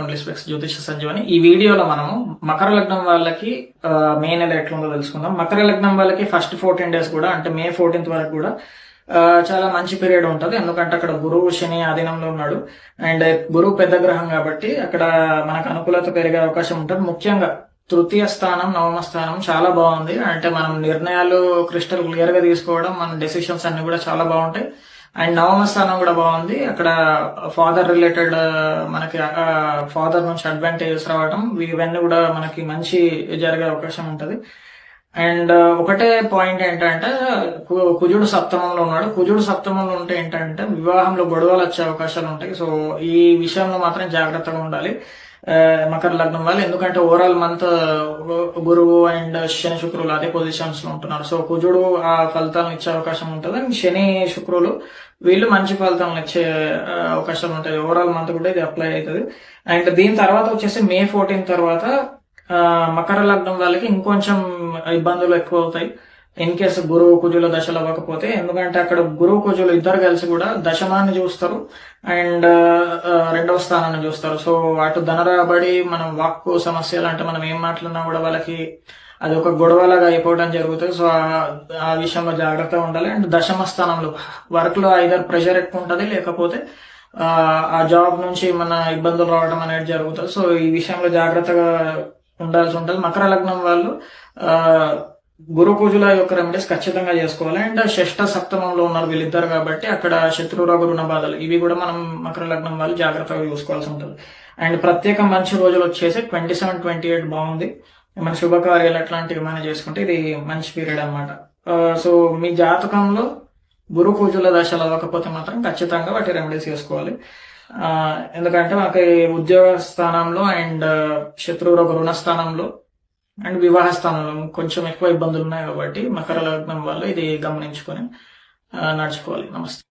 Remedies జ్యోతిష సంజీవని. ఈ వీడియోలో మనం మకర లగ్నం వాళ్ళకి మే నెల ఎట్లుందో తెలుసుకుందాం. మకర లగ్నం వాళ్ళకి ఫస్ట్ 14 days కూడా, అంటే మే 14th వరకు కూడా చాలా మంచి పీరియడ్ ఉంటుంది. ఎందుకంటే అక్కడ గురువు శని ఆధీనంలో ఉన్నాడు. అండ్ గురువు పెద్ద గ్రహం కాబట్టి అక్కడ మనకు అనుకూలత పెరిగే అవకాశం ఉంటుంది. ముఖ్యంగా తృతీయ స్థానం, నవమ స్థానం చాలా బాగుంది. అంటే మనం నిర్ణయాలు క్రిస్టల్ క్లియర్ గా తీసుకోవడం, మన డెసిషన్స్ అన్ని కూడా చాలా బాగుంటాయి. అండ్ నవమ స్థానం కూడా బాగుంది. అక్కడ ఫాదర్ రిలేటెడ్ మనకి ఫాదర్ నుంచి అడ్వాంటేజెస్ రావడం, ఇవన్నీ కూడా మనకి మంచి జరిగే అవకాశం ఉంటది. అండ్ ఒకటే పాయింట్ ఏంటంటే కుజుడు సప్తమంలో ఉన్నాడు. కుజుడు సప్తమంలో ఉంటే ఏంటంటే వివాహంలో గొడవలు వచ్చే అవకాశాలు ఉంటాయి. సో ఈ విషయంలో మాత్రం జాగ్రత్తగా ఉండాలి మకర లగ్నం వాళ్ళు. ఎందుకంటే ఓవరాల్ మంత్ గురువు అండ్ శని శుక్రులు అదే పొజిషన్స్ లో ఉంటున్నారు. సో కుజుడు ఆ ఫలితాలను ఇచ్చే అవకాశం ఉంటుంది. అండ్ శని శుక్రులు వీళ్ళు మంచి ఫలితాలను ఇచ్చే అవకాశాలు ఉంటాయి. ఓవరాల్ మంత్ కూడా ఇది అప్లై అవుతుంది. అండ్ దీని తర్వాత వచ్చేసి మే 14 తర్వాత మకర లగ్నం వాళ్ళకి ఇంకొంచెం ఇబ్బందులు ఎక్కువ అవుతాయి ఇన్ కేసు గురువు కుజుల దశలు అవ్వకపోతే. ఎందుకంటే అక్కడ గురువు కుజులు ఇద్దరు కలిసి కూడా దశమాన్ని చూస్తారు అండ్ రెండవ స్థానాన్ని చూస్తారు. సో అటు ధనరాబడి, మనం వాక్కు సమస్యలు, అంటే మనం ఏం మాట్లాడినా కూడా వాళ్ళకి అది ఒక గొడవలాగా అయిపోవడం జరుగుతుంది. సో ఆ విషయంలో జాగ్రత్తగా ఉండాలి. అండ్ దశమ స్థానంలో వర్క్ లో ఐదర్ ప్రెషర్ ఎక్కువ ఉంటుంది, లేకపోతే ఆ జాబ్ నుంచి మన ఇబ్బందులు రావడం అనేది జరుగుతుంది. సో ఈ విషయంలో జాగ్రత్తగా ఉండాల్సి ఉంటుంది. మకర లగ్నం వాళ్ళు గురు పూజల యొక్క రెమెడీస్ ఖచ్చితంగా చేసుకోవాలి. అండ్ షష్ఠ సప్తమంలో ఉన్నారు వీళ్ళిద్దరు కాబట్టి అక్కడ శత్రురోగ రుణ బాధలు ఇవి కూడా మనం మకర లగ్నం వాళ్ళు జాగ్రత్తగా చూసుకోవాల్సి ఉంటుంది. అండ్ ప్రత్యేక మంచి రోజులు వచ్చేసి 27, 28 బాగుంది. మన శుభకార్యాలు అట్లాంటివి మనం చేసుకుంటే ఇది మంచి పీరియడ్ అనమాట. సో మీ జాతకంలో గురు పూజల దశలు అవ్వకపోతే మాత్రం ఖచ్చితంగా వాటి రెమెడీస్ చేసుకోవాలి. ఎందుకంటే మనకి ఉద్యోగ స్థానంలో అండ్ శత్రురోగ రుణ స్థానంలో అండ్ వివాహ స్థానంలో కొంచెం ఎక్కువ ఇబ్బందులు ఉన్నాయి కాబట్టి మకర లగ్నం వాళ్ళు ఇది గమనించుకొని నడుచుకోవాలి. నమస్తే.